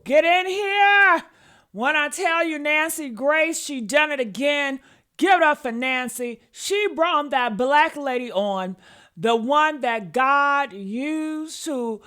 Get in here. When I tell you Nancy Grace, she done it again. Give it up for Nancy. She brought that black lady on, the one that God used to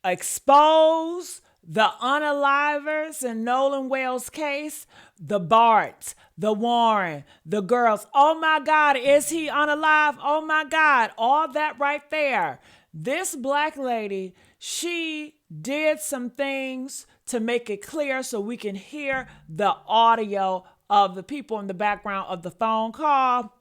expose the unalivers in Nolan Wales' case, the Barts, the Warren, the girls. Oh my God, is he unalive? Oh my God, all that right there. This black lady, she did some things to make it clear so we can hear the audio of the people in the background of the phone call.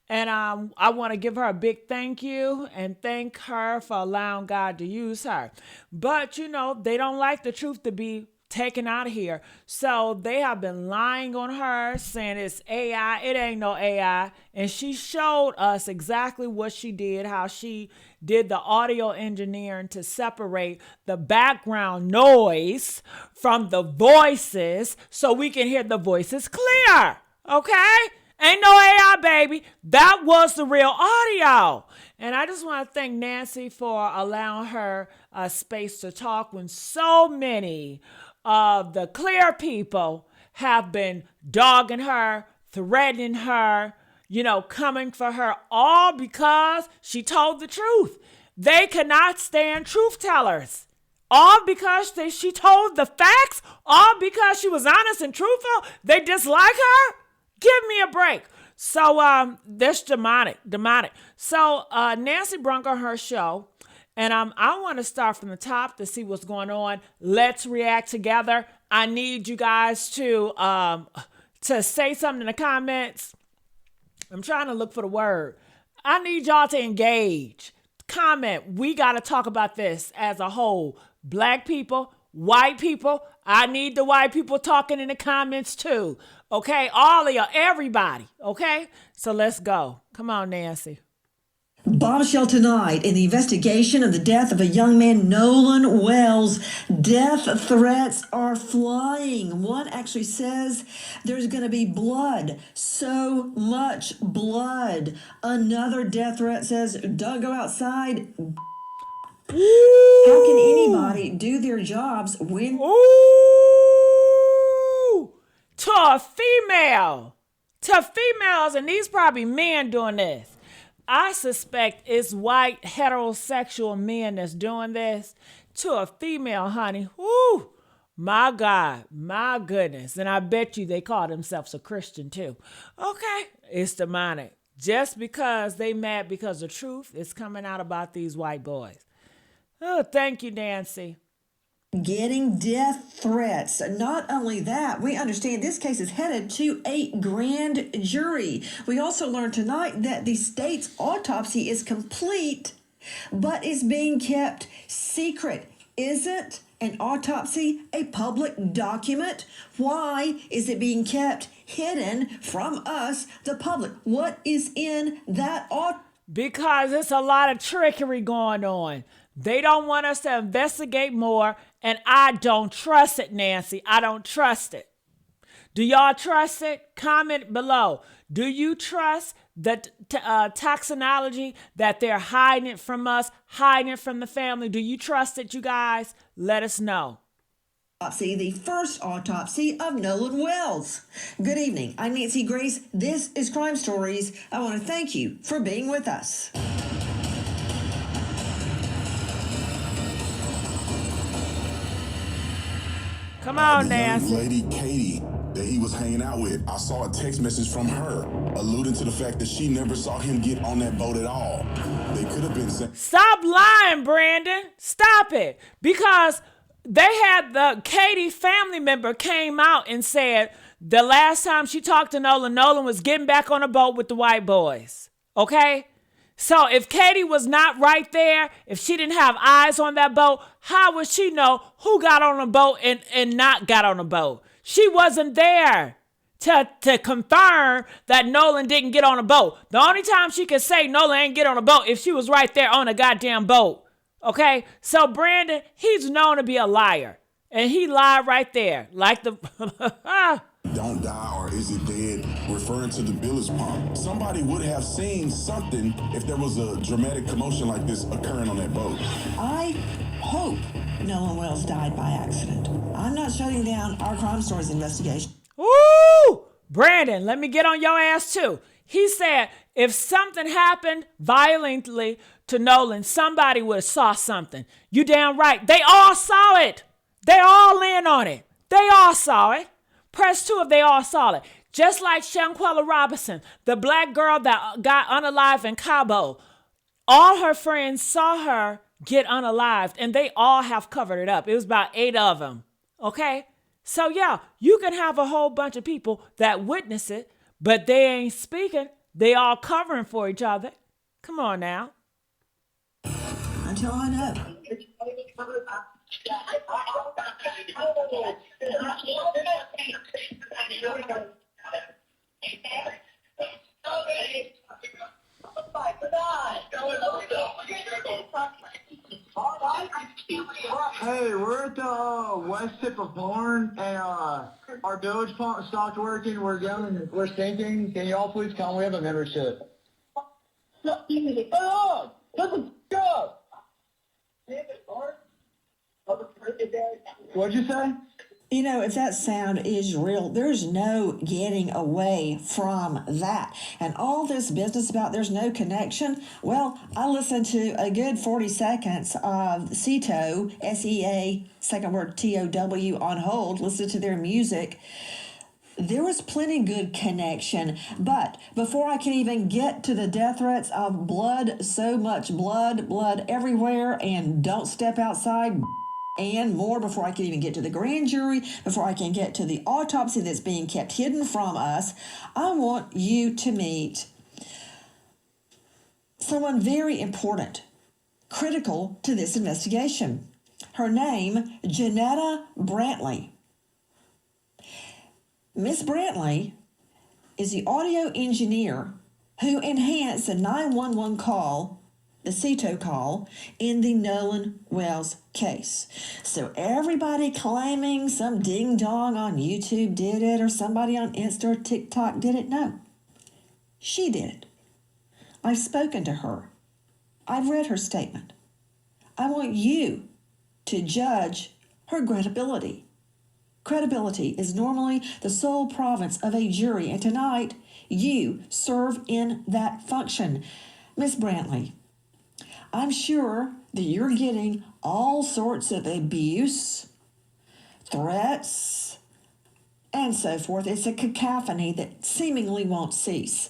And I want to give her a big thank you and thank her for allowing God to use her. But, you know, they don't like the truth to be taken out of here. So they have been lying on her, saying it's AI. It ain't no AI. And she showed us exactly what she did, how she did the audio engineering to separate the background noise from the voices so we can hear the voices clear. Okay? Ain't no AI, baby. That was the real audio. And I just want to thank Nancy for allowing her space to talk when so many of the clear people have been dogging her, threatening her, you know, coming for her, all because she told the truth. They cannot stand truth tellers. All because she told the facts, all because she was honest and truthful. They dislike her. Give me a break. So that's demonic. So Nancy brought on her show, and I want to start from the top to see what's going on. Let's react together. I need you guys to say something in the comments. I'm trying to look for the word. I need y'all to engage. Comment. We got to talk about this as a whole. Black people, white people. I need the white people talking in the comments too. Okay, all of y'all, everybody. Okay, so let's go. Come on, Nancy. Bombshell tonight in the investigation of the death of a young man, Nolan Wells. Death threats are flying. One actually says there's going to be blood, so much blood. Another death threat says, don't go outside. Ooh. How can anybody do their jobs when... Ooh. To a female. To females, and these probably men doing this. I suspect it's white heterosexual men that's doing this to a female, honey. Woo! My God, my goodness. And I bet you they call themselves a Christian too. Okay, it's demonic. Just because they mad because the truth is coming out about these white boys. Oh, thank you, Nancy. Getting death threats. Not only that, we understand this case is headed to a grand jury. We also learned tonight that the state's autopsy is complete, but is being kept secret. Isn't an autopsy a public document? Why is it being kept hidden from us, the public? What is in that autopsy? Because it's a lot of trickery going on. They don't want us to investigate more, and I don't trust it, Nancy. I don't trust it. Do y'all trust it? Comment below. Do you trust the toxinology that they're hiding it from us, hiding it from the family? Do you trust it, you guys? Let us know. The first autopsy of Nolan Wells. Good evening. I'm Nancy Grace. This is Crime Stories. I want to thank you for being with us. Come on, the Nancy. young lady Katie that he was hanging out with. I saw a text message from her alluding to the fact that she never saw him get on that boat at all. They could have been saying... Stop lying, Brandon. Stop it. Because they had the Katie family member came out and said the last time she talked to Nolan was getting back on a boat with the white boys. Okay? So if Katie was not right there, if she didn't have eyes on that boat, how would she know who got on a boat and not got on a boat? She wasn't there to confirm that Nolan didn't get on a boat. The only time she could say Nolan ain't get on a boat if she was right there on a goddamn boat. Okay? So Brandon, he's known to be a liar. And he lied right there. Like the... Don't die or is it dead? Referring to the bilge pump. Somebody would have seen something if there was a dramatic commotion like this occurring on that boat. I hope Nolan Wells died by accident. I'm not shutting down our crime stories investigation. Ooh, Brandon, let me get on your ass too. He said if something happened violently to Nolan, somebody would have saw something. You damn right. They all saw it. They all in on it. They all saw it. Press 2 if they all saw it. Just like Shanquella Robinson, the black girl that got unalived in Cabo. All her friends saw her get unalived, and they all have covered it up. It was about 8 of them. Okay? So yeah, you can have a whole bunch of people that witness it, but they ain't speaking. They all covering for each other. Come on now. Until I know. Hey, we're at the west tip of Horn, and our bilge pump stopped working. We're sinking. Can you all please come? We have a membership. Oh, shut the f*** up! What'd you say? You know, if that sound is real, there's no getting away from that. And all this business about there's no connection, well, I listened to a good 40 seconds of SETO, S-E-A, second word T-O-W, on hold, listen to their music. There was plenty good connection, but before I can even get to the death threats of blood, so much blood everywhere, and don't step outside, and more, before I can even get to the grand jury, before I can get to the autopsy that's being kept hidden from us, I want you to meet someone very important, critical to this investigation. Her name, Janetta Brantley. Miss Brantley is the audio engineer who enhanced the 911 call, the CETO call, in the Nolan Wells case. So everybody claiming some ding-dong on YouTube did it, or somebody on Insta or TikTok did it, no. She did it. I've spoken to her. I've read her statement. I want you to judge her credibility. Credibility is normally the sole province of a jury, and tonight you serve in that function. Miss Brantley, I'm sure that you're getting all sorts of abuse, threats, and so forth. It's a cacophony that seemingly won't cease.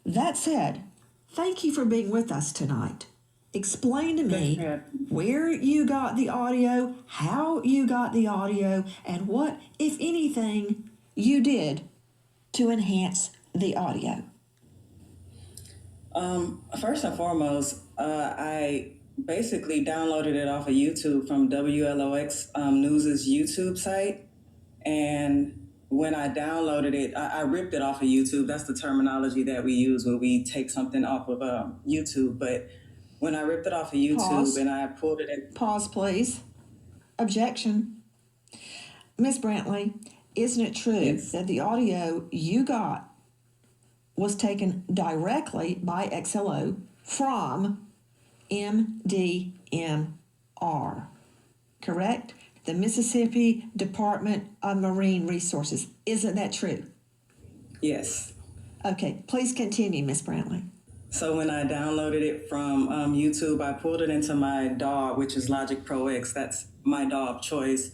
That said, thank you for being with us tonight. Explain to me where you got the audio, how you got the audio, and what, if anything, you did to enhance the audio. First and foremost, I basically downloaded it off of YouTube from WLOX News's YouTube site. And when I downloaded it, I ripped it off of YouTube. That's the terminology that we use when we take something off of YouTube. But when I ripped it off of YouTube Pause. and I pulled it in. Pause, please. Objection. Miss Brantley, isn't it true Yes. that the audio you got was taken directly by XLO from MDMR, correct? The Mississippi Department of Marine Resources. Isn't that true? Yes. Okay, please continue, Miss Brantley. So when I downloaded it from YouTube, I pulled it into my DAW, which is Logic Pro X. That's my DAW of choice.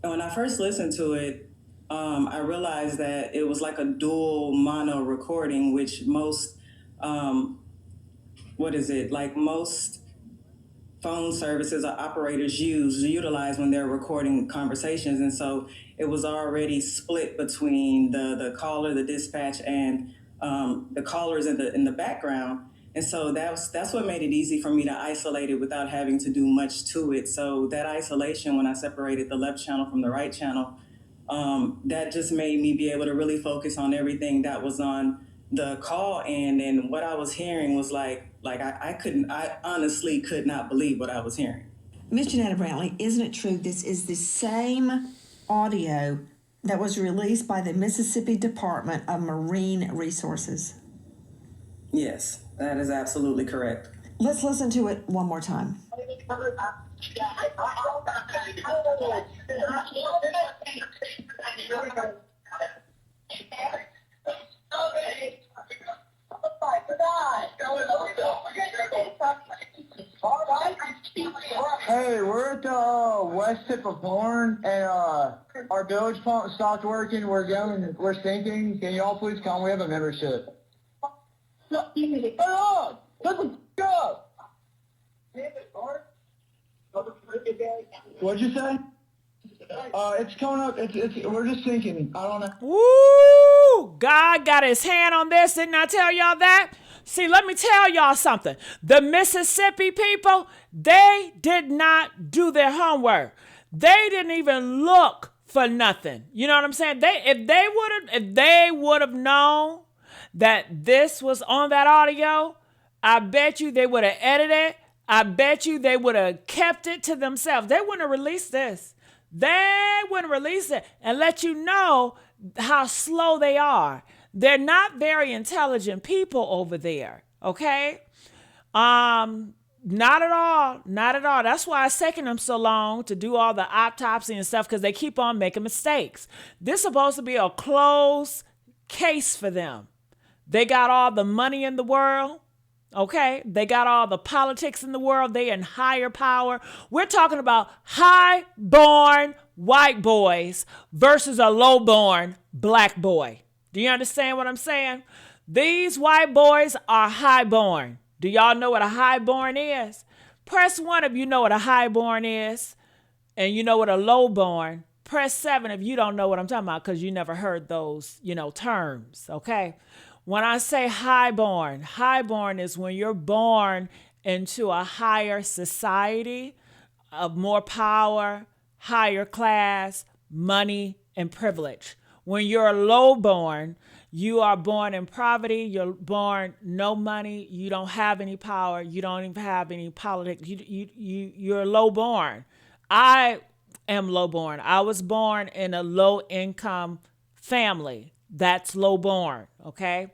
And when I first listened to it, I realized that it was like a dual mono recording, which most, most phone services or operators utilize when they're recording conversations. And so it was already split between the caller, the dispatch, and the callers in the background. And so that's what made it easy for me to isolate it without having to do much to it. So that isolation, when I separated the left channel from the right channel, that just made me be able to really focus on everything that was on the call end. And what I was hearing was I honestly could not believe what I was hearing. Miss Janetta Brantley, isn't it true this is the same audio that was released by the Mississippi Department of Marine Resources? Yes, that is absolutely correct. Let's listen to it one more time. Hey, we're at the west tip of Horn, and our village pump stopped working. We're sinking. Can y'all please come? We have a membership. Oh, shut the f- up! What'd you say? It's coming up. We're just sinking. I don't know. Woo! God got his hand on this. Didn't I tell y'all that? See, let me tell y'all something. The Mississippi people, they did not do their homework. They didn't even look for nothing. You know what I'm saying? If they would have known that this was on that audio, I bet you they would have edited it. I bet you they would have kept it to themselves. They wouldn't have released this. They wouldn't release it and let you know how slow they are. They're not very intelligent people over there, okay? Not at all. Not at all. That's why it's taking them so long to do all the autopsy and stuff, because they keep on making mistakes. This is supposed to be a closed case for them. They got all the money in the world. Okay, they got all the politics in the world. They in higher power. We're talking about high-born white boys versus a low-born black boy. Do you understand what I'm saying? These white boys are high-born. Do y'all know what a high-born is? Press 1 if you know what a high-born is, and you know what a low-born. Press 7 if you don't know what I'm talking about, because you never heard those, terms, okay? When I say highborn is when you're born into a higher society of more power, higher class, money, and privilege. When you're lowborn, you are born in poverty, you're born no money, you don't have any power, you don't even have any politics, you're lowborn. I am lowborn. I was born in a low income family. That's lowborn, okay?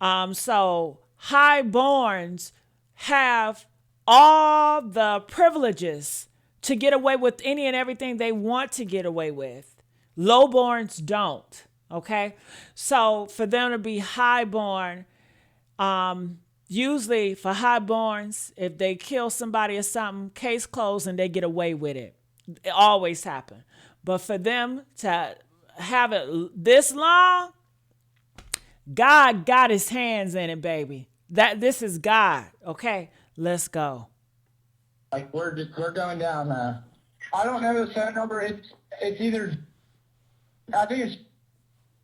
So highborns have all the privileges to get away with any and everything they want to get away with. Lowborns don't, okay? So for them to be highborn, usually for highborns, if they kill somebody or something, case closed and they get away with it. It always happens. But for them to have it this long, God got his hands in it, baby. This is God. Okay, let's go. Like we're going down. I don't know the phone number. It's either. I think it's.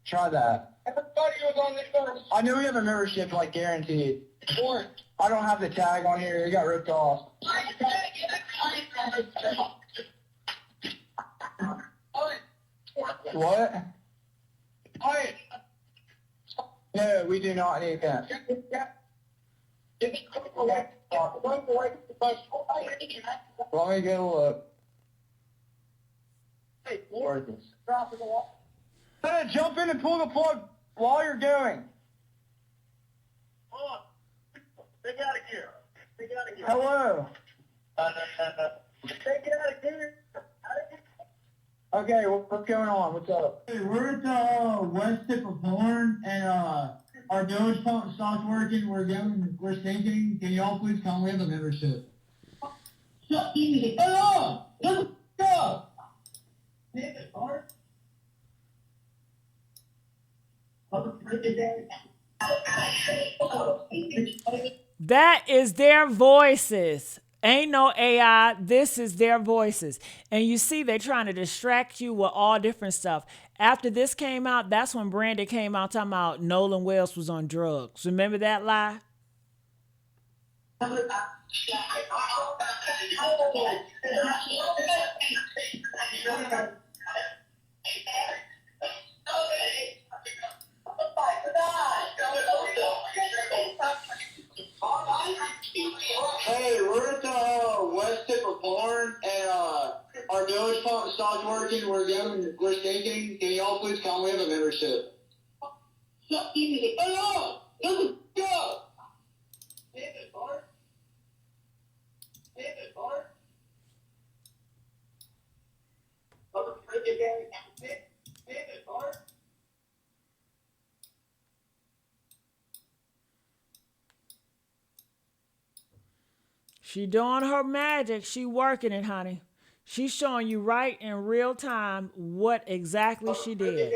Try that. Everybody was on this phone. I knew we have a membership, like guaranteed. I don't have the tag on here. It got ripped off. What? No, we do not need that. Let me get a look. Where is this? Jump in and pull the plug while you're going. Take out of here. Hello. Take it out of here. Okay, what's going on? What's up? Hey, we're at the west tip of Horn, and our village pump stopped working. We're sinking. Can y'all please come? We have a membership. Shut the up! Let's go! That is their voices. Ain't no AI. This is their voices. And you see, they're trying to distract you with all different stuff. After this came out, that's when Brandy came out talking about Nolan Wells was on drugs. Remember that lie? Hey, we're at the west tip of Horn, and our village pump stopped working. We're sinking. Can y'all please come? We have a membership. Shut the up! Let's go! She doing her magic. She working it, honey. She's showing you right in real time what exactly she did.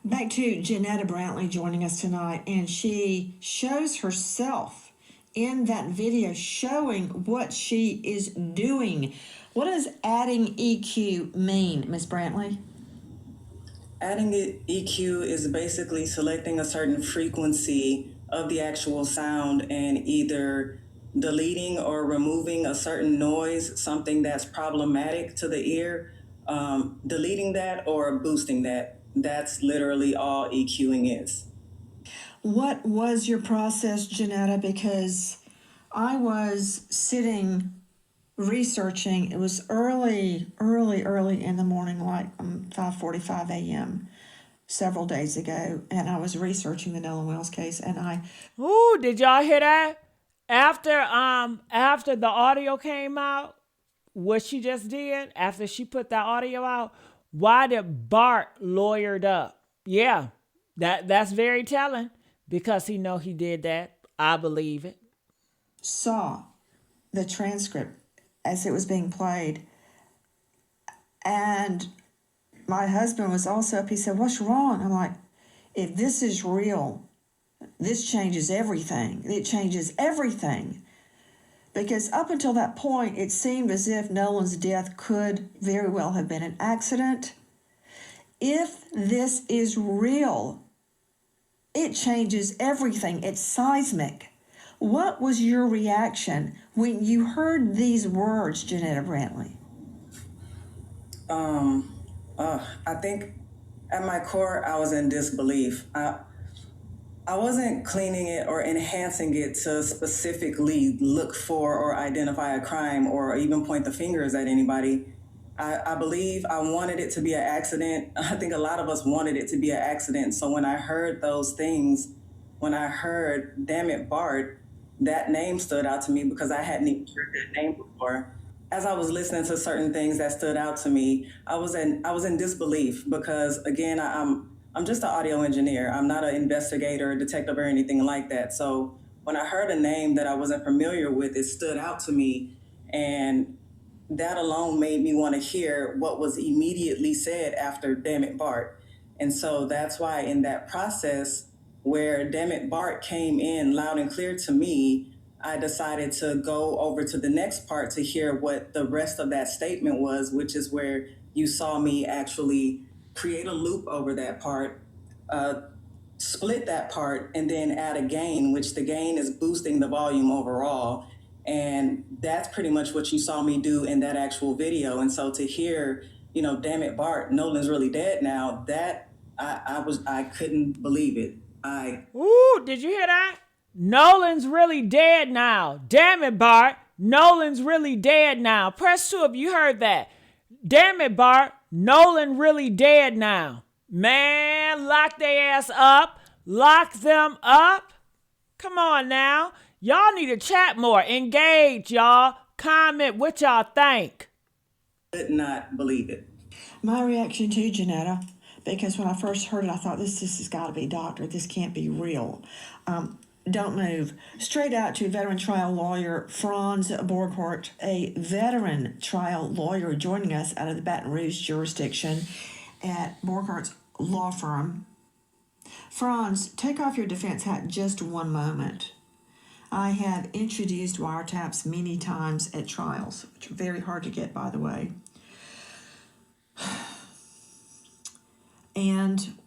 Back to Janetta Brantley joining us tonight, and she shows herself in that video showing what she is doing. What does adding EQ mean, Miss Brantley? Adding EQ is basically selecting a certain frequency of the actual sound and either deleting or removing a certain noise, something that's problematic to the ear, deleting that or boosting that. That's literally all EQing is. What was your process, Janetta? Because I was sitting researching. It was early in the morning, like 5:45 a.m. several days ago, and I was researching the Nolan Wells case, and Ooh, did y'all hear that? After the audio came out, what she just did, after she put that audio out, why did Bart lawyered up? Yeah, that's very telling because he know he did that. I believe it. saw the transcript as it was being played, and my husband was also up. He said, "What's wrong?" I'm like, "If this is real, this changes everything. It changes everything." Because up until that point, it seemed as if Nolan's death could very well have been an accident. If this is real, it changes everything. It's seismic. What was your reaction when you heard these words, Janetta Brantley? I think at my core, I was in disbelief. I wasn't cleaning it or enhancing it to specifically look for or identify a crime or even point the fingers at anybody. I believe I wanted it to be an accident. I think a lot of us wanted it to be an accident. So when I heard those things, when I heard, damn it, Bart, that name stood out to me because I hadn't even heard that name before. As I was listening to certain things that stood out to me, I was in disbelief because again, I'm just an audio engineer. I'm not an investigator, a detective, or anything like that. So when I heard a name that I wasn't familiar with, it stood out to me, and that alone made me want to hear what was immediately said after "Damn it, Bart." And so that's why in that process where "Damn it, Bart" came in loud and clear to me, I decided to go over to the next part to hear what the rest of that statement was, which is where you saw me actually create a loop over that part, split that part, and then add a gain, which the gain is boosting the volume overall. And that's pretty much what you saw me do in that actual video. And so to hear, damn it, Bart, Nolan's really dead now, that I couldn't believe it. Ooh, did you hear that? Nolan's really dead now. Damn it, Bart. Nolan's really dead now. Press 2 if you heard that. Damn it, Bart. Nolan really dead now. Man, lock their ass up. Lock them up. Come on now. Y'all need to chat more. Engage, y'all. Comment what y'all think. Could not believe it. My reaction too, Janetta, because when I first heard it, I thought this has got to be doctored. This can't be real. Don't move. Straight out to veteran trial lawyer Franz Borghardt, a veteran trial lawyer joining us out of the Baton Rouge jurisdiction at Borghardt's law firm. Franz, take off your defense hat just one moment. I have introduced wiretaps many times at trials, which are very hard to get, by the way. And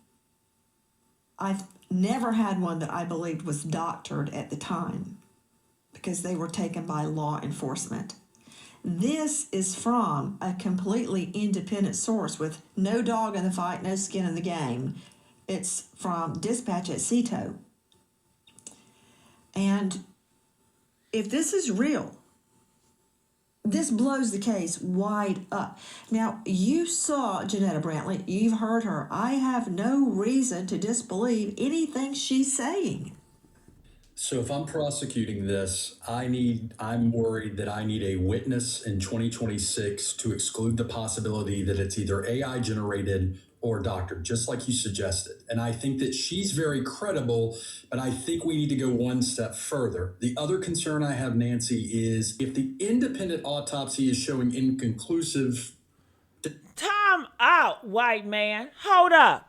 I've never had one that I believed was doctored at the time because they were taken by law enforcement. This is from a completely independent source with no dog in the fight, no skin in the game. It's from Dispatch at Cito. And if this is real, this blows the case wide up. Now, you saw Janetta Brantley. You've heard her. I have no reason to disbelieve anything she's saying. So if I'm prosecuting this, I'm worried that I need a witness in 2026 to exclude the possibility that it's either AI generated or doctored, just like you suggested. And I think that she's very credible, but I think we need to go one step further. The other concern I have, Nancy, is if the independent autopsy is showing inconclusive. Time out, white man. Hold up.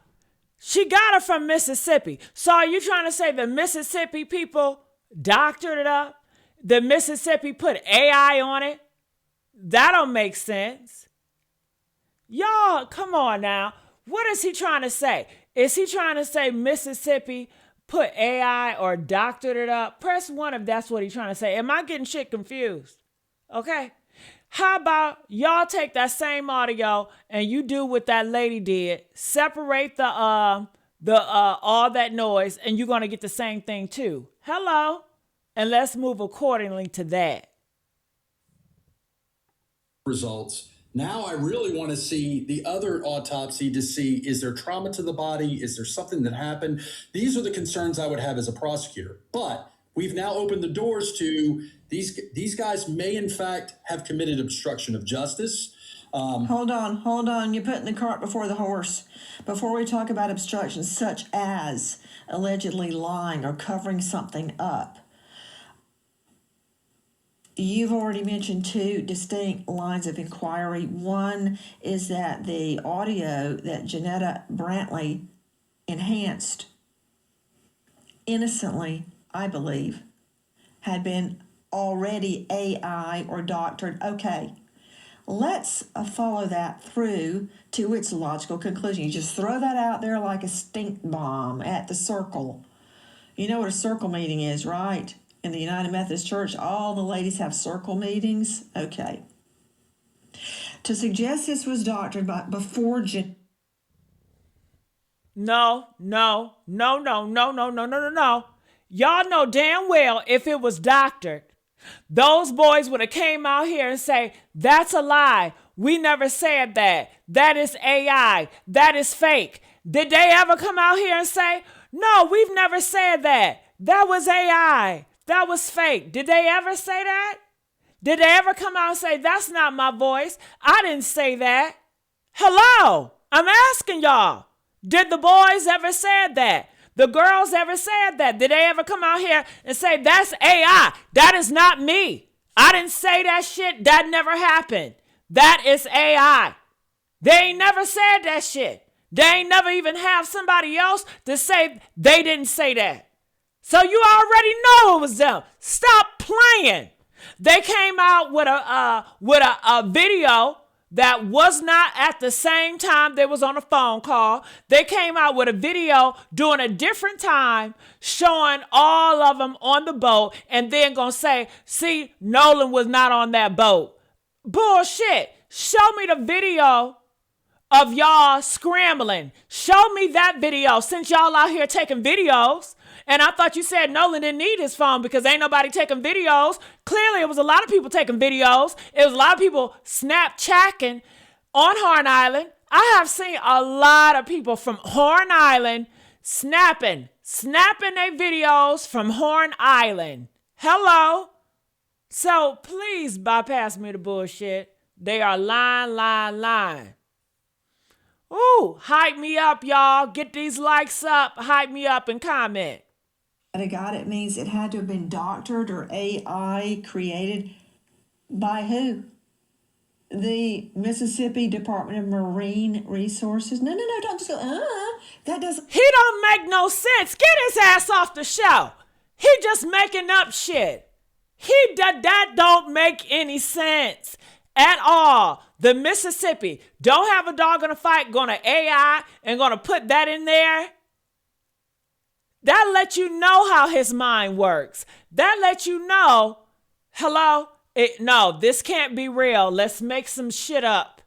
She got her from Mississippi. So are you trying to say the Mississippi people doctored it up? The Mississippi put AI on it? That don't make sense. Y'all, come on now. What is he trying to say? Is he trying to say Mississippi put AI or doctored it up? Press 1 if that's what he's trying to say. Am I getting shit confused? Okay. How about y'all take that same audio and you do what that lady did, separate the all that noise, and you're gonna get the same thing too. Hello, and let's move accordingly to that. Results. Now I really want to see the other autopsy to see, is there trauma to the body? Is there something that happened? These are the concerns I would have as a prosecutor. But we've now opened the doors to these guys may in fact have committed obstruction of justice. Hold on. You're putting the cart before the horse. Before we talk about obstructions such as allegedly lying or covering something up, you've already mentioned 2 distinct lines of inquiry. One is that the audio that Janetta Brantley enhanced innocently, I believe, had been already AI or doctored. Okay, let's follow that through to its logical conclusion. You just throw that out there like a stink bomb at the circle. You know what a circle meeting is, right? In the United Methodist Church, all the ladies have circle meetings. Okay. To suggest this was doctored before No. Y'all know damn well if it was doctored, those boys would have came out here and say, that's a lie. We never said that. That is AI. That is fake. Did they ever come out here and say, no, we've never said that. That was AI. That was fake. Did they ever say that? Did they ever come out and say, that's not my voice? I didn't say that. Hello, I'm asking y'all. Did the boys ever said that? The girls ever said that? Did they ever come out here and say, that's AI? That is not me. I didn't say that shit. That never happened. That is AI. They ain't never said that shit. They ain't never even have somebody else to say they didn't say that. So you already know it was them. Stop playing. They came out with a video that was not at the same time they was on a phone call. They came out with a video during a different time showing all of them on the boat and then gonna say, see, Nolan was not on that boat. Bullshit. Show me the video of y'all scrambling. Show me that video since y'all out here taking videos. And I thought you said Nolan didn't need his phone because ain't nobody taking videos. Clearly, it was a lot of people taking videos. It was a lot of people Snapchatting on Horn Island. I have seen a lot of people from Horn Island snapping their videos from Horn Island. Hello. So please bypass me the bullshit. They are lying. Ooh, hype me up, y'all. Get these likes up. Hype me up and comment. God, it means it had to have been doctored or AI created by who? The Mississippi Department of Marine Resources. No, don't just go, that doesn't. He don't make no sense. Get his ass off the show. He just making up shit. That don't make any sense at all. The Mississippi don't have a dog in a fight, gonna AI and gonna put that in there. That lets you know how his mind works. That lets you know, hello, no, this can't be real. Let's make some shit up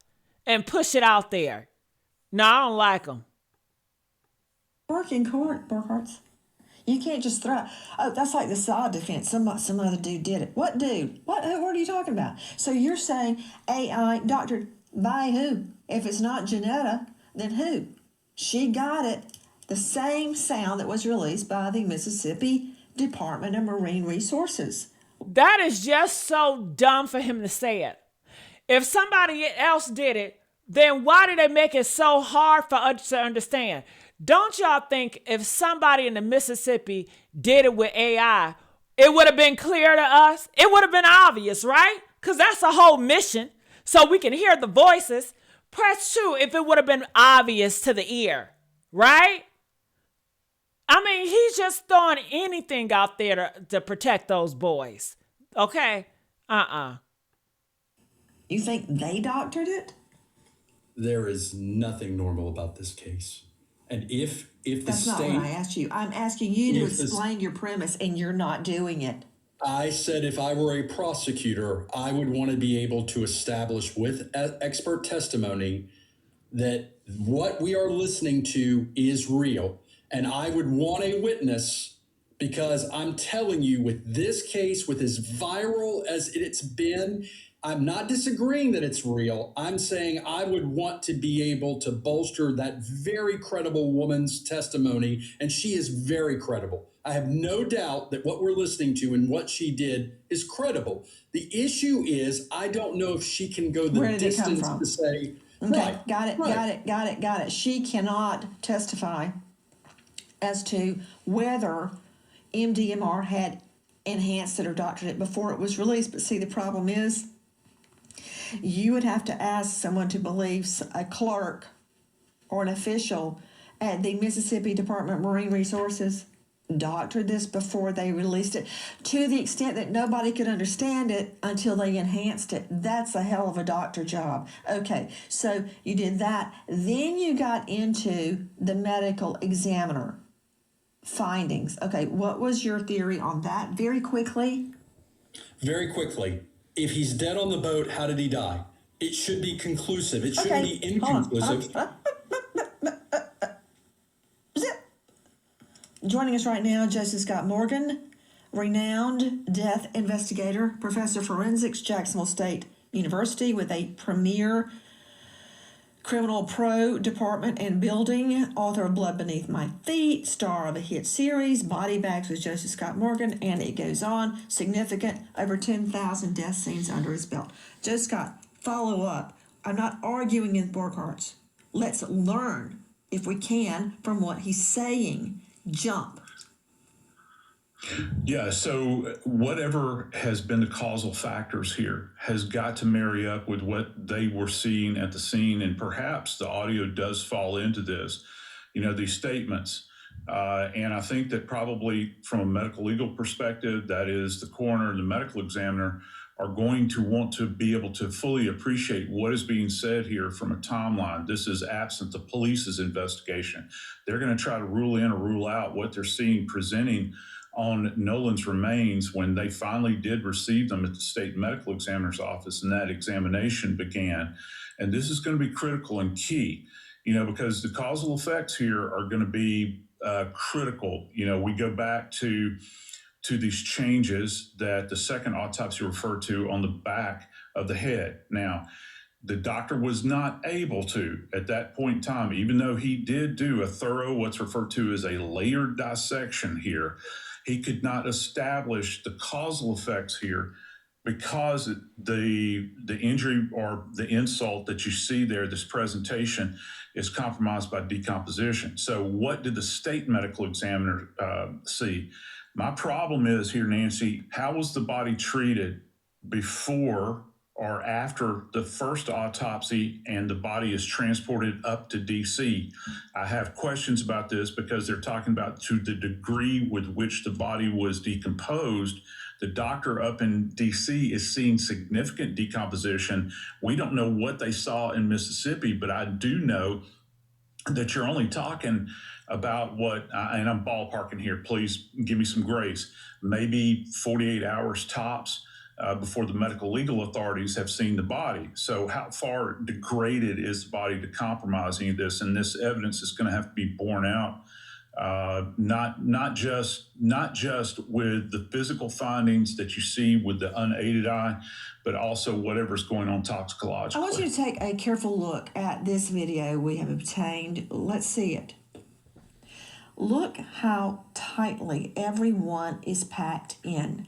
and push it out there. No, I don't like him. Work in court, Burkhart's. You can't just throw. Oh, that's like the side defense. Some other dude did it. What dude? What are you talking about? So you're saying AI doctored by who? If it's not Janetta, then who? She got it. The same sound that was released by the Mississippi Department of Marine Resources. That is just so dumb for him to say it. If somebody else did it, then why did they make it so hard for us to understand? Don't y'all think if somebody in the Mississippi did it with AI, it would have been clear to us? It would have been obvious, right? Because that's a whole mission. So we can hear the voices. Press 2 if it would have been obvious to the ear, right? I mean, he's just throwing anything out there to protect those boys. Okay? You think they doctored it? There is nothing normal about this case. And if the That's state... not what I asked you. I'm asking you to explain your premise, and you're not doing it. I said if I were a prosecutor, I would want to be able to establish with expert testimony that what we are listening to is real. And I would want a witness, because I'm telling you, with this case, with as viral as it's been, I'm not disagreeing that it's real. I'm saying I would want to be able to bolster that very credible woman's testimony, and she is very credible. I have no doubt that what we're listening to and what she did is credible. The issue is, I don't know if she can go the distance to say, okay, got it. She cannot testify as to whether MDMR had enhanced it or doctored it before it was released. But see, the problem is, you would have to ask someone to believe a clerk or an official at the Mississippi Department of Marine Resources doctored this before they released it, to the extent that nobody could understand it until they enhanced it. That's a hell of a doctor job. Okay, so you did that. Then you got into the medical examiner findings. Okay, what was your theory on that? Very quickly. Very quickly. If he's dead on the boat, how did he die? It should be conclusive. It shouldn't be inconclusive. Joining us right now, Joseph Scott Morgan, renowned death investigator, professor of forensics, Jacksonville State University, with a premier criminal pro department and building, author of Blood Beneath My Feet, star of a hit series, Body Bags with Joseph Scott Morgan, and it goes on. Significant, over 10,000 death scenes under his belt. Joe Scott, follow up. I'm not arguing in Burkhart's. Let's learn, if we can, from what he's saying. Jump. Yeah, so whatever has been the causal factors here has got to marry up with what they were seeing at the scene, and perhaps the audio does fall into this, these statements. And I think that probably from a medical legal perspective, that is the coroner and the medical examiner are going to want to be able to fully appreciate what is being said here from a timeline. This is absent the police's investigation. They're going to try to rule in or rule out what they're seeing presenting on Nolan's remains when they finally did receive them at the state medical examiner's office, and that examination began. And this is going to be critical and key, because the causal effects here are going to be critical. We go back to these changes that the second autopsy referred to on the back of the head. Now, the doctor was not able to, at that point in time, even though he did do a thorough, what's referred to as a layered dissection here, he could not establish the causal effects here because the injury or the insult that you see there, this presentation, is compromised by decomposition. So what did the state medical examiner see? My problem is here, Nancy, how was the body treated before or after the first autopsy and the body is transported up to DC? I have questions about this because they're talking about to the degree with which the body was decomposed. The doctor up in DC is seeing significant decomposition. We don't know what they saw in Mississippi, but I do know that you're only talking about and I'm ballparking here, please give me some grace, maybe 48 hours tops before the medical legal authorities have seen the body. So how far degraded is the body to compromise any of this? And this evidence is going to have to be borne out, not just with the physical findings that you see with the unaided eye, but also whatever's going on toxicologically. I want you to take a careful look at this video we have obtained. Let's see it. Look how tightly everyone is packed in.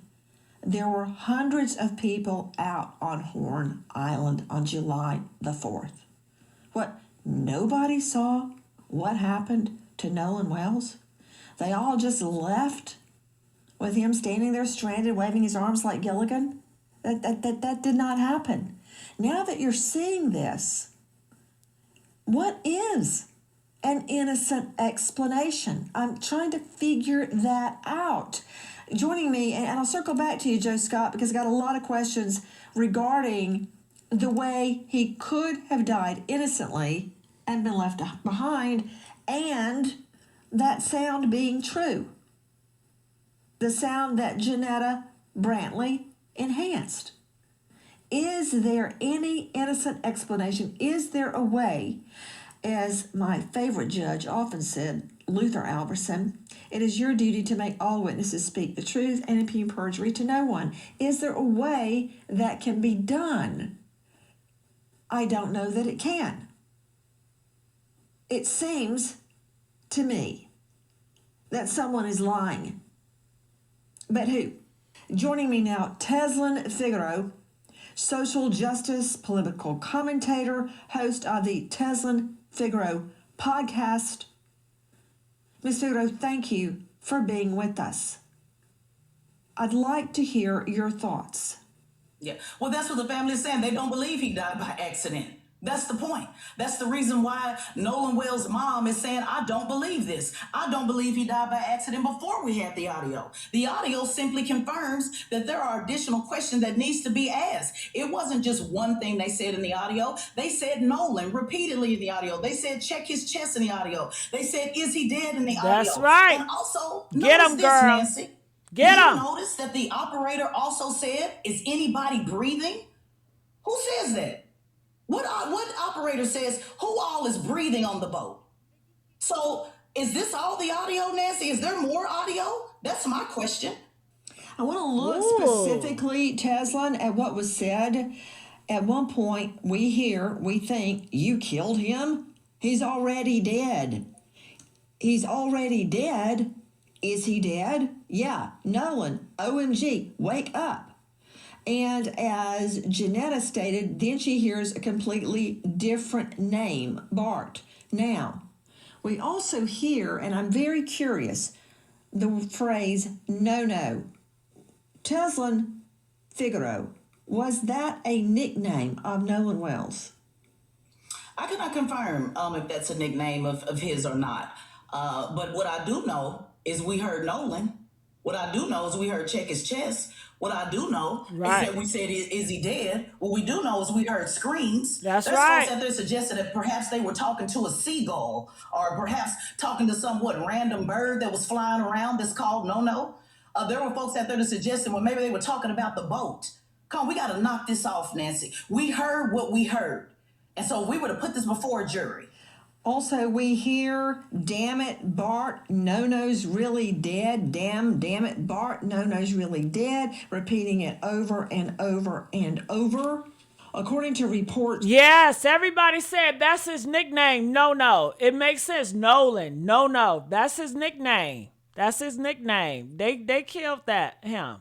There were hundreds of people out on Horn Island on July the 4th. What, nobody saw what happened to Nolan Wells? They all just left with him standing there stranded, waving his arms like Gilligan? That did not happen. Now that you're seeing this, what is an innocent explanation? I'm trying to figure that out. Joining me, and I'll circle back to you, Joe Scott, because I got a lot of questions regarding the way he could have died innocently and been left behind, and that sound being true. The sound that Janetta Brantley enhanced. Is there any innocent explanation? Is there a way, as my favorite judge often said, Luther Alverson, it is your duty to make all witnesses speak the truth and impugn perjury to no one. Is there a way that can be done? I don't know that it can. It seems to me that someone is lying. But who? Joining me now, Teslin Figaro, social justice, political commentator, host of the Teslin Figaro podcast. Ms. Figaro, thank you for being with us. I'd like to hear your thoughts. Yeah, well, that's what the family is saying. They don't believe he died by accident. That's the point. That's the reason why Nolan Wells' mom is saying, I don't believe this. I don't believe he died by accident before we had the audio. The audio simply confirms that there are additional questions that needs to be asked. It wasn't just one thing they said in the audio. They said Nolan repeatedly in the audio. They said check his chest in the audio. They said, is he dead in the audio? That's right. And also, Get him, girl. Nancy. Get him. You notice that the operator also said, is anybody breathing? Who says that? What operator says who all is breathing on the boat? So is this all the audio, Nancy? Is there more audio? That's my question. I want to look specifically, Teslin, at what was said. At one point, we think, you killed him? He's already dead. He's already dead? Is he dead? Yeah. Nolan, OMG, wake up. And as Janetta stated, then she hears a completely different name, Bart. Now, we also hear, and I'm very curious, the phrase, no. Teslin Figaro, was that a nickname of Nolan Wells? I cannot confirm if that's a nickname of his or not. But what I do know is we heard Nolan. What I do know is we heard check his chest. What I do know is that we said, is he dead? What we do know is we heard screams. That's There's right. folks out there suggested that perhaps they were talking to a seagull or perhaps talking to some random bird that was flying around that's called no. There were folks out there that suggested, well, maybe they were talking about the boat. Come on, we got to knock this off, Nancy. We heard what we heard. And so we were to put this before a jury. Also, we hear, damn it, Bart, No-No's really dead. Damn it, Bart, No-No's really dead. Repeating it over and over and over. According to reports... Yes, everybody said that's his nickname, No. It makes sense. Nolan, No. That's his nickname. That's his nickname. They killed him.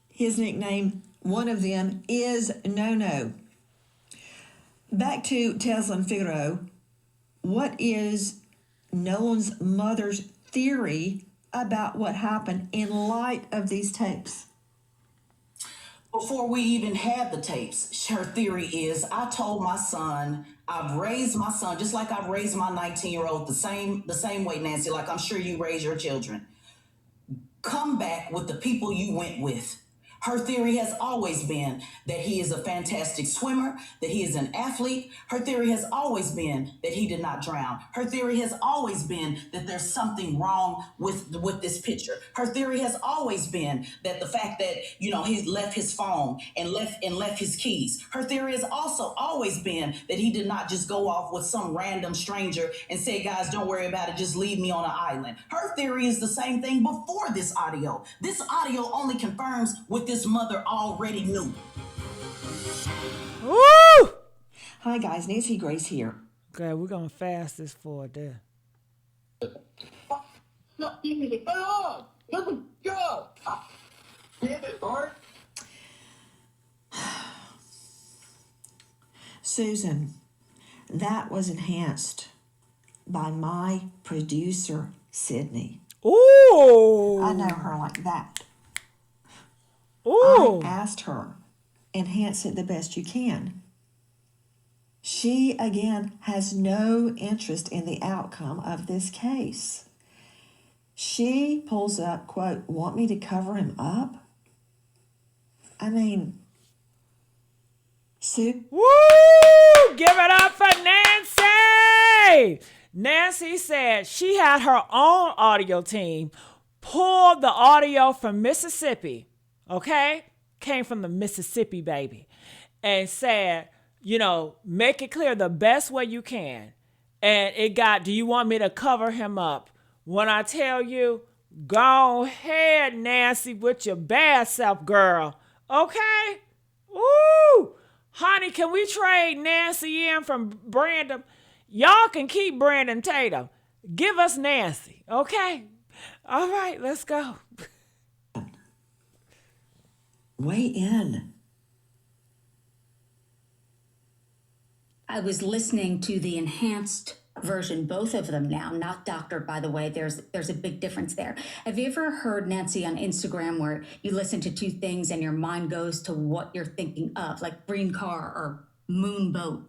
His nickname, one of them, is No. Back to Teslin Figaro. What is Nolan's mother's theory about what happened in light of these tapes? Before we even had the tapes, her theory is, I told my son, I've raised my son just like I've raised my 19-year-old the same way, Nancy, like I'm sure you raise your children. Come back with the people you went with. Her theory has always been that he is a fantastic swimmer, that he is an athlete. Her theory has always been that he did not drown. Her theory has always been that there's something wrong with this picture. Her theory has always been that the fact that, he left his phone and left his keys. Her theory has also always been that he did not just go off with some random stranger and say, guys, don't worry about it, just leave me on an island. Her theory is the same thing before this audio. This audio only confirms what this mother already knew. Woo! Hi guys, Nancy Grace here. Okay, we're gonna fast this for there. not easy. Get off. Let me go. Damn it, Bart. Susan, that was enhanced by my producer, Sydney. Ooh. I know her like that. Ooh. I asked her, enhance it the best you can. She, again, has no interest in the outcome of this case. She pulls up, quote, want me to cover him up? I mean, Sue. Woo! Give it up for Nancy! Nancy said she had her own audio team pull the audio from Mississippi, okay? Came from the Mississippi, baby. And said, make it clear the best way you can. And it got, do you want me to cover him up? When I tell you, go ahead, Nancy, with your bad self, girl. Okay? Woo! Honey, can we trade Nancy in from Brandon? Y'all can keep Brandon Tatum. Give us Nancy, okay? All right, let's go. Weigh in. I was listening to the enhanced version, both of them now, not doctored, by the way. There's a big difference there. Have you ever heard, Nancy, on Instagram where you listen to two things and your mind goes to what you're thinking of, like green car or moon boat?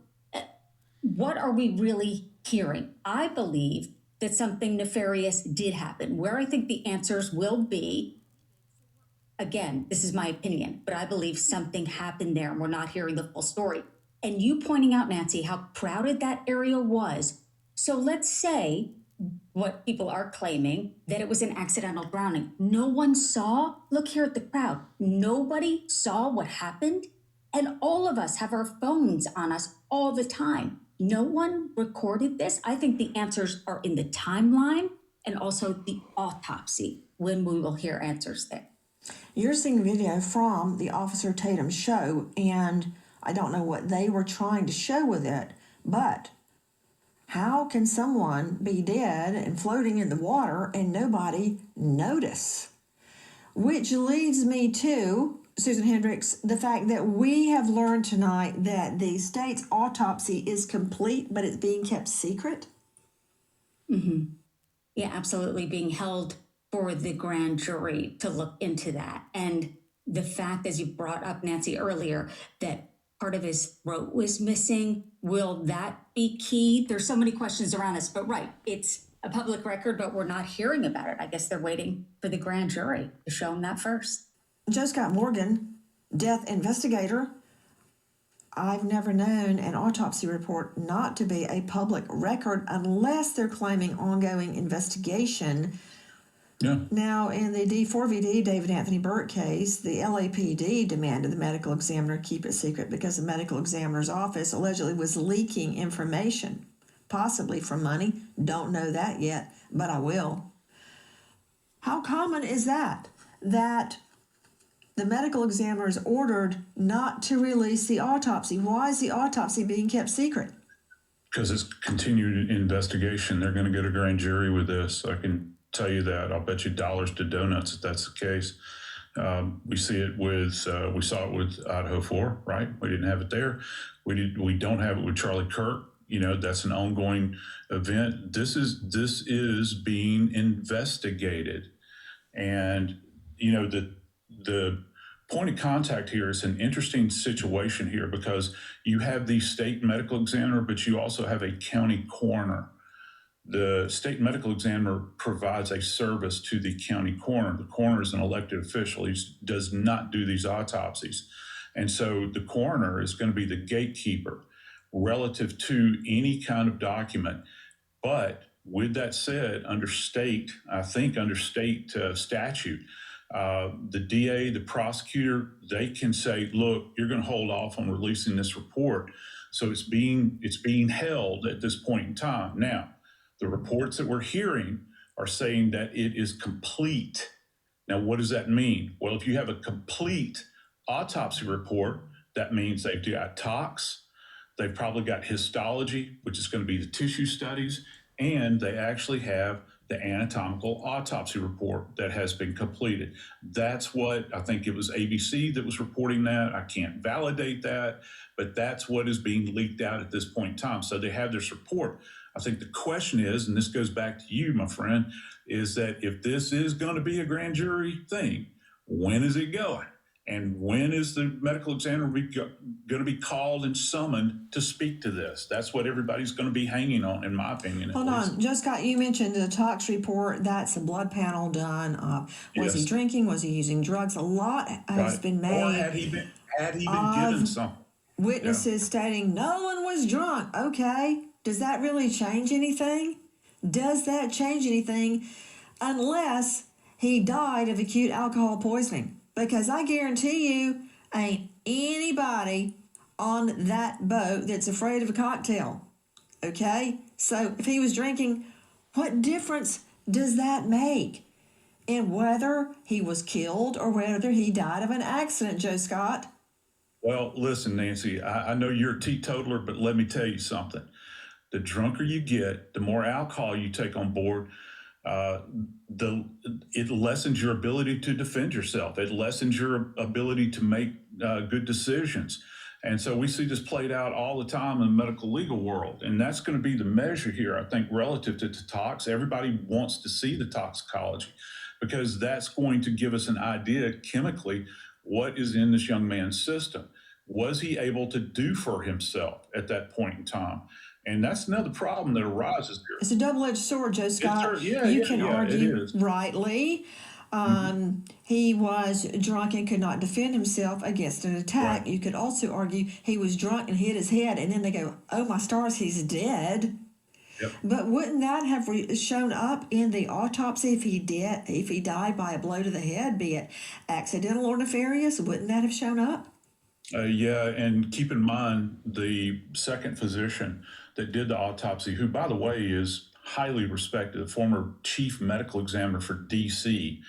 What are we really hearing? I believe that something nefarious did happen. Where I think the answers will be, again, this is my opinion, but I believe something happened there and we're not hearing the full story. And you pointing out, Nancy, how crowded that area was. So let's say what people are claiming, that it was an accidental drowning. No one saw, look here at the crowd. Nobody saw what happened. And all of us have our phones on us all the time. No one recorded this. I think the answers are in the timeline and also the autopsy, when we will hear answers there. You're seeing video from the Officer Tatum show, and I don't know what they were trying to show with it, but how can someone be dead and floating in the water and nobody notice? Which leads me to, Susan Hendricks, the fact that we have learned tonight that the state's autopsy is complete, but it's being kept secret. Mm-hmm. Yeah, absolutely. Being held for the grand jury to look into that. And the fact, as you brought up, Nancy, earlier, that part of his throat was missing, will that be key? There's so many questions around this, but right, it's a public record, but we're not hearing about it. I guess they're waiting for the grand jury to show them that first. Joe Scott Morgan, death investigator. I've never known an autopsy report not to be a public record unless they're claiming ongoing investigation. Yeah. Now, in the D4VD David Anthony Burt case, the LAPD demanded the medical examiner keep it secret because the medical examiner's office allegedly was leaking information, possibly for money. Don't know that yet, but I will. How common is that the medical examiner is ordered not to release the autopsy? Why is the autopsy being kept secret? Because it's continued investigation. They're going to get a grand jury with this. I can tell you that. I'll bet you dollars to donuts if that's the case. We see it with, we saw it with Idaho 4, right? We didn't have it there. We don't have it with Charlie Kirk. That's an ongoing event. This is being investigated. And, the point of contact here is an interesting situation here because you have the state medical examiner, but you also have a county coroner. The state medical examiner provides a service to the county coroner. The coroner is an elected official. He does not do these autopsies. And so the coroner is going to be the gatekeeper relative to any kind of document. But with that said, under state statute, the DA, the prosecutor, they can say, look, you're going to hold off on releasing this report. So it's being held at this point in time. Now, the reports that we're hearing are saying that it is complete. Now, what does that mean? Well, if you have a complete autopsy report, that means they've got tox, they've probably got histology, which is going to be the tissue studies, and they actually have the anatomical autopsy report that has been completed. That's what I think it was ABC that was reporting that. I can't validate that, but that's what is being leaked out at this point in time. So they have this report. I think the question is, and this goes back to you, my friend, is that if this is going to be a grand jury thing, when is it going? And when is the medical examiner going to be called and summoned to speak to this? That's what everybody's going to be hanging on, in my opinion. Hold on, Joe Scott, you mentioned the tox report. That's a blood panel done. Was he drinking? Was he using drugs? A lot has been made. Or had he been given something? Witnesses stating Nolan was drunk. Okay, does that really change anything? Does that change anything unless he died of acute alcohol poisoning? Because I guarantee you, ain't anybody on that boat that's afraid of a cocktail. Okay? So if he was drinking, what difference does that make in whether he was killed or whether he died of an accident, Joe Scott? Well, listen, Nancy, I know you're a teetotaler, but let me tell you something. The drunker you get, the more alcohol you take on board, it lessens your ability to defend yourself. It lessens your ability to make good decisions. And so we see this played out all the time in the medical legal world. And that's going to be the measure here, I think, relative to tox. Everybody wants to see the toxicology because that's going to give us an idea chemically what is in this young man's system. Was he able to do for himself at that point in time? And that's another problem that arises here. It's a double-edged sword, Joe Scott. You can argue rightly. He was drunk and could not defend himself against an attack. Right. You could also argue he was drunk and hit his head, and then they go, oh, my stars, he's dead. Yep. But wouldn't that have shown up in the autopsy if he died by a blow to the head, be it accidental or nefarious? Wouldn't that have shown up? Yeah, and keep in mind the second physician that did the autopsy, who, by the way, is highly respected, a former chief medical examiner for D.C.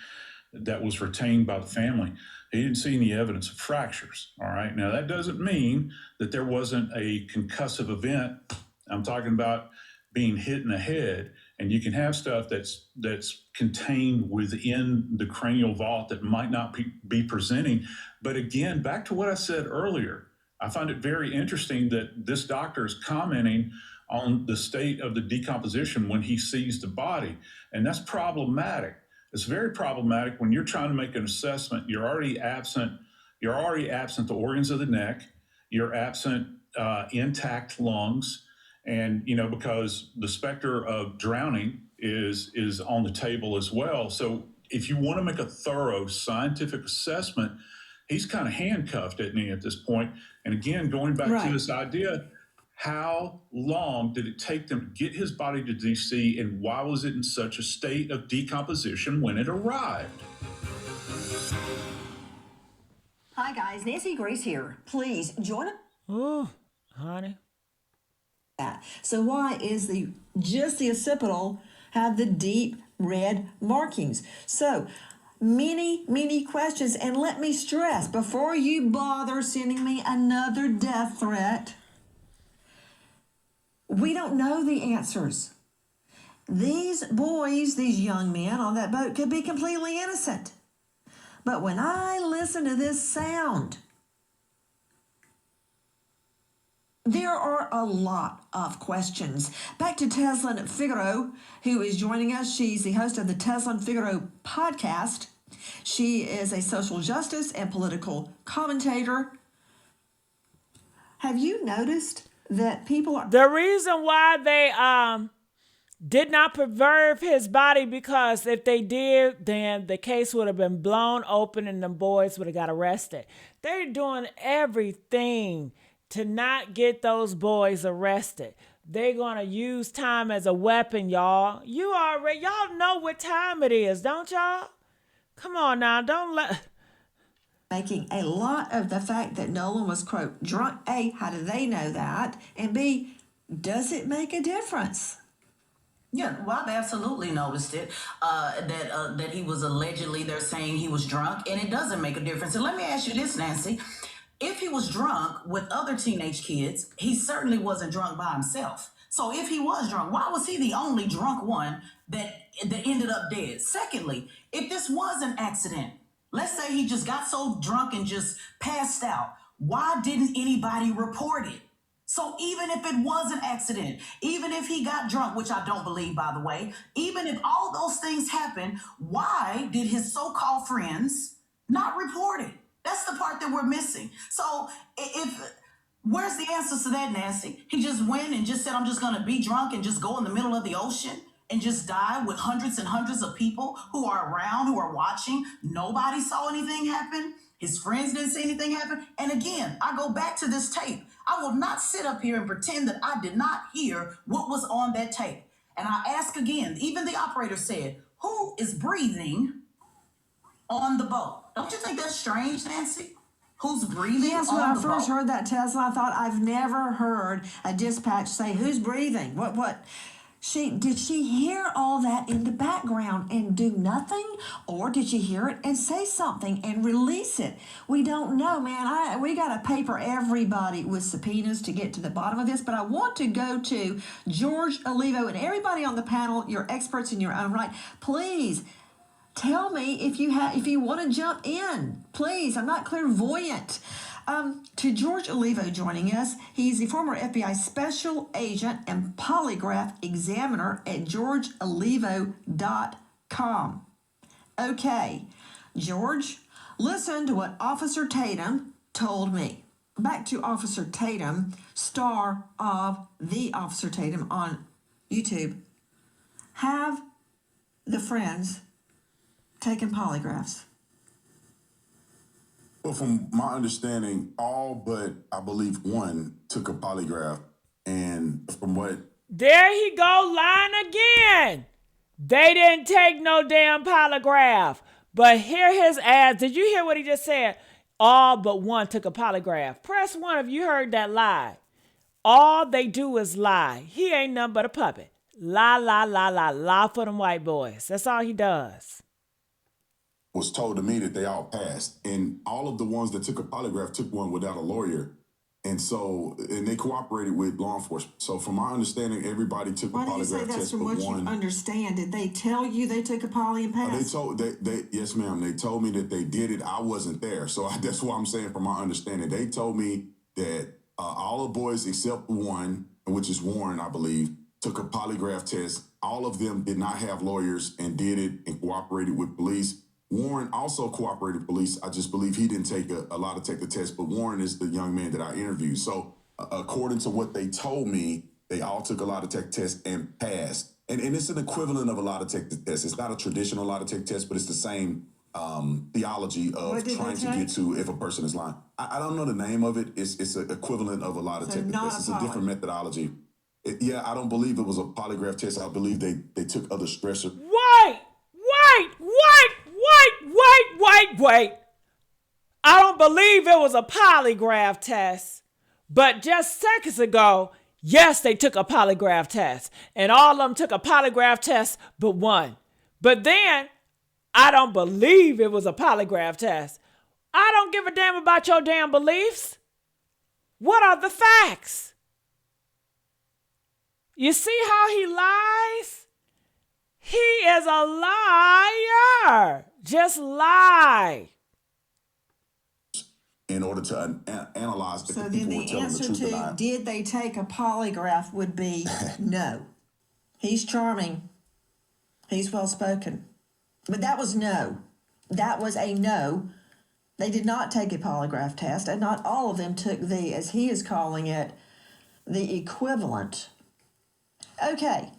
that was retained by the family. He didn't see any evidence of fractures, all right? Now, that doesn't mean that there wasn't a concussive event. I'm talking about being hit in the head, and you can have stuff that's contained within the cranial vault that might not be presenting. But again, back to what I said earlier, I find it very interesting that this doctor is commenting on the state of the decomposition when he sees the body. And that's problematic. It's very problematic when you're trying to make an assessment. You're already absent the organs of the neck. You're absent intact lungs. And, because the specter of drowning is on the table as well. So if you want to make a thorough scientific assessment, he's kind of handcuffed, isn't he, at this point? And again, going back to this idea, how long did it take them to get his body to D.C., and why was it in such a state of decomposition when it arrived? Hi, guys. Nancy Grace here. Please join us. Oh, honey. So why is just the occipital have the deep red markings? So many questions, and let me stress, before you bother sending me another death threat, we don't know the answers. These boys, these young men on that boat could be completely innocent. But when I listen to this sound, there are a lot of questions. Back to Teslin Figaro, who is joining us. She's the host of the Teslin Figaro podcast. She is a social justice and political commentator. Have you noticed that people are... The reason why they did not preserve his body, because if they did, then the case would have been blown open and the boys would have got arrested. They're doing everything to not get those boys arrested. They're going to use time as a weapon, y'all. Y'all know what time it is, don't y'all? Come on now, don't let... Making a lot of the fact that Nolan was, quote, drunk. A, how do they know that? And B, does it make a difference? Yeah, well, I've absolutely noticed it, that he was allegedly, they're saying he was drunk, and it doesn't make a difference. And let me ask you this, Nancy. If he was drunk with other teenage kids, he certainly wasn't drunk by himself. So if he was drunk, why was he the only drunk one that ended up dead? Secondly, if this was an accident, let's say he just got so drunk and just passed out, why didn't anybody report it? So even if it was an accident, even if he got drunk, which I don't believe, by the way, even if all those things happened, why did his so-called friends not report it? That's the part that we're missing. So if where's the answers to that, Nancy? He just went and just said, I'm just going to be drunk and just go in the middle of the ocean and just die with hundreds and hundreds of people who are around, who are watching. Nobody saw anything happen. His friends didn't see anything happen. And again, I go back to this tape. I will not sit up here and pretend that I did not hear what was on that tape. And I ask again, even the operator said, who is breathing on the boat? Don't you think that's strange, Nancy? Who's breathing Yes, on when I the first boat? heard that, Tesla, I thought, I've never heard a dispatch say, who's breathing? What? Did she hear all that in the background and do nothing? Or did she hear it and say something and release it? We don't know, man. We got to paper everybody with subpoenas to get to the bottom of this, but I want to go to George Olivo and everybody on the panel, you're experts in your own right. Please tell me if you want to jump in. Please, I'm not clairvoyant. To George Olivo joining us. He's the former FBI special agent and polygraph examiner at georgeolivo.com. Okay, George, listen to what Officer Tatum told me. Back to Officer Tatum, star of The Officer Tatum on YouTube. Have the friends taken polygraphs? Well, from my understanding, all but I believe one took a polygraph. And from what There he go lying again. They didn't take no damn polygraph. But hear his ass. Did you hear what he just said? All but one took a polygraph. Press 1 if you heard that lie. All they do is lie. He ain't nothing but a puppet. Lie, lie, lie, lie, lie for them white boys. That's all he does. was told to me that they all passed. And all of the ones that took a polygraph took one without a lawyer. And they cooperated with law enforcement. So from my understanding, everybody took a Why do you say polygraph that's test from but what one. you understand? Did they tell you they took a poly and passed? Yes, ma'am. They told me that they did it. I wasn't there. So that's what I'm saying from my understanding. They told me that all the boys except one, which is Warren, I believe, took a polygraph test. All of them did not have lawyers and did it and cooperated with police. Warren also cooperated with police. I just believe he didn't take a lot to take the test, but Warren is the young man that I interviewed. So according to what they told me, they all took a lie detector test and passed. And it's an equivalent of a lie detector test. It's not a traditional lie detector test, but it's the same theology of trying to get to if a person is lying. I don't know the name of it. It's an equivalent of a lie detector test. It's a different methodology. I don't believe it was a polygraph test. I believe they took other stressors. Wait. I don't believe it was a polygraph test. But just seconds ago, yes, they took a polygraph test. And all of them took a polygraph test but one. But then, I don't believe it was a polygraph test. I don't give a damn about your damn beliefs. What are the facts? You see how he lies? He is a liar. Just lie. In order to analyze if so the then people were the telling the answer truth or to not. did they take a polygraph would be no. He's charming. He's well spoken. But that was no. That was a no. They did not take a polygraph test, and not all of them took the, as he is calling it, the equivalent. Okay.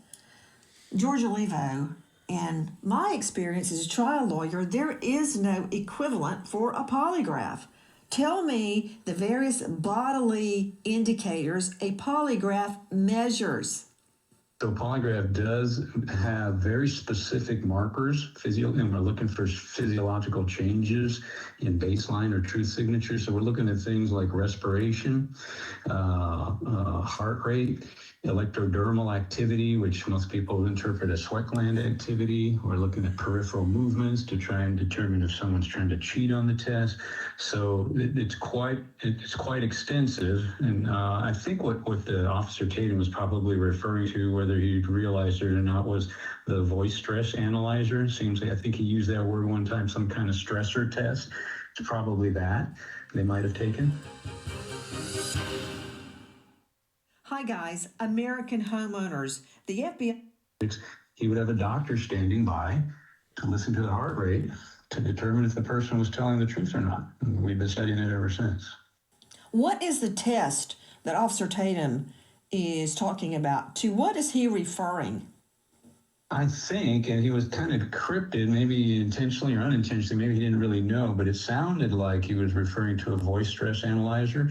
George Olivo, in my experience as a trial lawyer, there is no equivalent for a polygraph. Tell me the various bodily indicators a polygraph measures. So polygraph does have very specific markers, and we're looking for physiological changes in baseline or truth signature. So we're looking at things like respiration, heart rate, electrodermal activity, which most people interpret as sweat gland activity. We're looking at peripheral movements to try and determine if someone's trying to cheat on the test. So it's quite extensive. And I think what the Officer Tatum was probably referring to, whether he realized it or not, was the voice stress analyzer. Seems like, I think he used that word one time, some kind of stressor test. It's probably that they might have taken. Hi, guys. American homeowners. The FBI. He would have a doctor standing by to listen to the heart rate to determine if the person was telling the truth or not. And we've been studying it ever since. What is the test that Officer Tatum is talking about? To what is he referring? I think, and he was kind of cryptic, maybe intentionally or unintentionally, maybe he didn't really know, but it sounded like he was referring to a voice stress analyzer.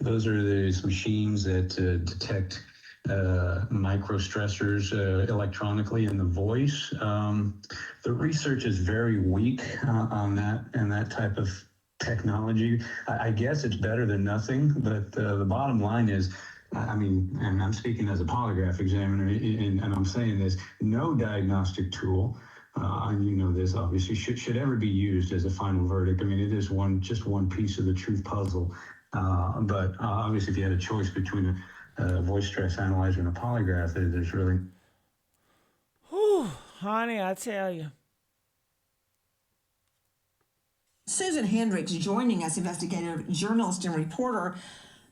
Those are these machines that detect microstressors electronically in the voice. The research is very weak on that and that type of technology. I guess it's better than nothing, but the bottom line is, I mean, and I'm speaking as a polygraph examiner, and I'm saying this, no diagnostic tool, and you know this obviously, should ever be used as a final verdict. I mean, it is just one piece of the truth puzzle. But obviously, if you had a choice between a voice stress analyzer and a polygraph, there's really... Whew, honey, I tell you. Susan Hendricks joining us, investigative journalist and reporter.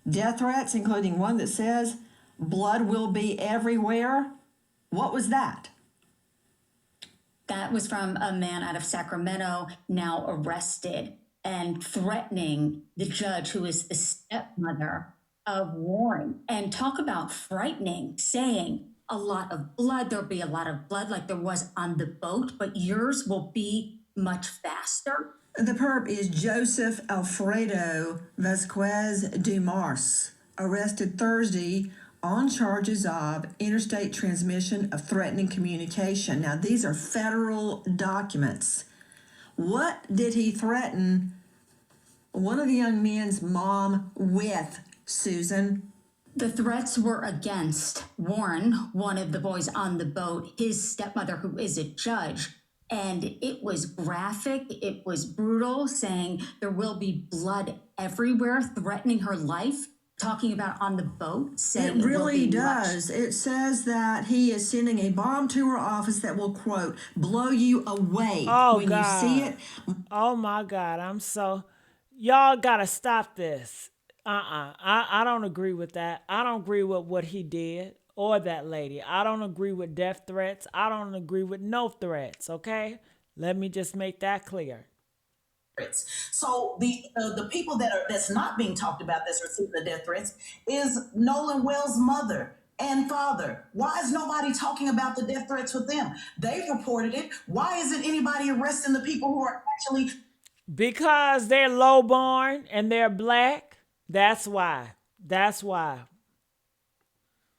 Death threats, including one that says, blood will be everywhere. What was that? That was from a man out of Sacramento, now arrested and threatening the judge, who is the stepmother of Warren. And talk about frightening, saying a lot of blood, there'll be a lot of blood like there was on the boat, but yours will be much faster. The perp is Joseph Alfredo Vasquez Dumars, arrested Thursday on charges of interstate transmission of threatening communication. Now, these are federal documents. What did he threaten one of the young men's mom with, Susan? The threats were against Warren, one of the boys on the boat, his stepmother, who is a judge. And it was graphic, it was brutal, saying there will be blood everywhere, threatening her life, talking about on the boat, saying it really does. It says that he is sending a bomb to her office that will, quote, blow you away when God. you see it. Oh my God, y'all gotta stop this. I don't agree with that. I don't agree with what he did or that lady. I don't agree with death threats. I don't agree with no threats, okay? Let me just make that clear. So the people that's not being talked about that's receiving the death threats is Nolan Wells' mother and father. Why is nobody talking about the death threats with them? They've reported it. Why isn't anybody arresting the people who are actually... Because they're lowborn and they're black. That's why.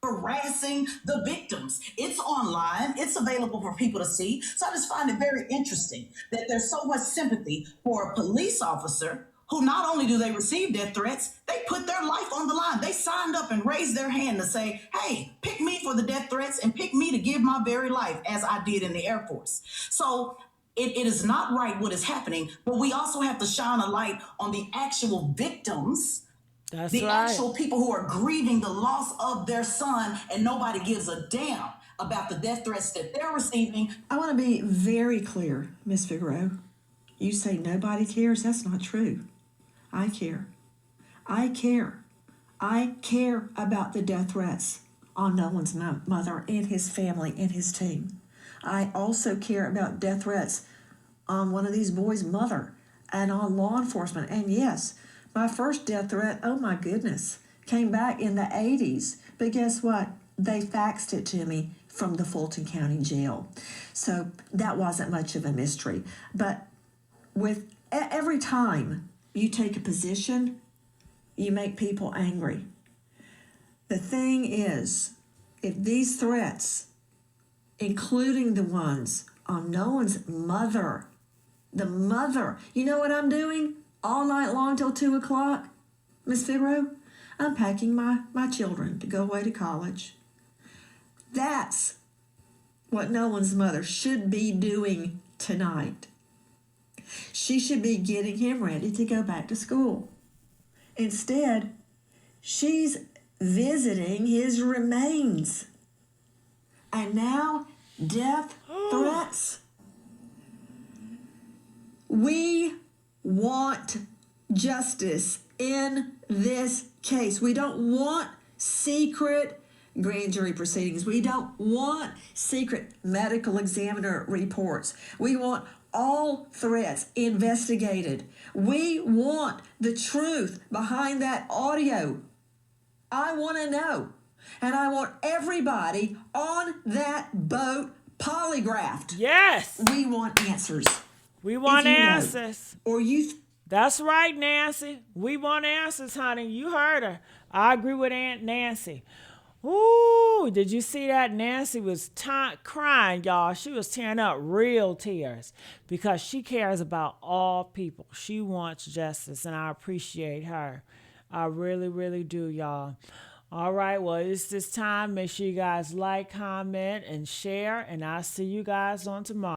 Harassing the victims. It's online. It's available for people to see. So I just find it very interesting that there's so much sympathy for a police officer who not only do they receive death threats, they put their life on the line. They signed up and raised their hand to say, hey, pick me for the death threats and pick me to give my very life, as I did in the Air Force. So it is not right what is happening, but we also have to shine a light on the actual victims. That's the right. actual people who are grieving the loss of their son, and nobody gives a damn about the death threats that they're receiving. I want to be very clear, Ms. Figueroa. You say nobody cares? That's not true. I care. I care. I care about the death threats on Nolan's mother and his family and his team. I also care about death threats on one of these boys' mother and on law enforcement. And yes, my first death threat, oh my goodness, came back in the 80s. But guess what? They faxed it to me from the Fulton County Jail. So that wasn't much of a mystery. But with every time you take a position, you make people angry. The thing is, if these threats, including the ones on Nolan's mother, the mother, you know what I'm doing all night long till 2 o'clock, Miss Fibro? I'm packing my children to go away to college. That's what Nolan's mother should be doing tonight. She should be getting him ready to go back to school. Instead, she's visiting his remains. And now, death threats. We want justice in this case. We don't want secret grand jury proceedings. We don't want secret medical examiner reports. We want all threats investigated. We want the truth behind that audio. I want to know. And I want everybody on that boat polygraphed. Yes. We want answers. We want If you know, answers. or you That's right, Nancy. We want answers, honey. You heard her. I agree with Aunt Nancy. Ooh, did you see that? Nancy was crying, y'all. She was tearing up real tears because she cares about all people. She wants justice, and I appreciate her. I really, really do, y'all. All right, well, it's this time. Make sure you guys like, comment, and share, and I'll see you guys on tomorrow.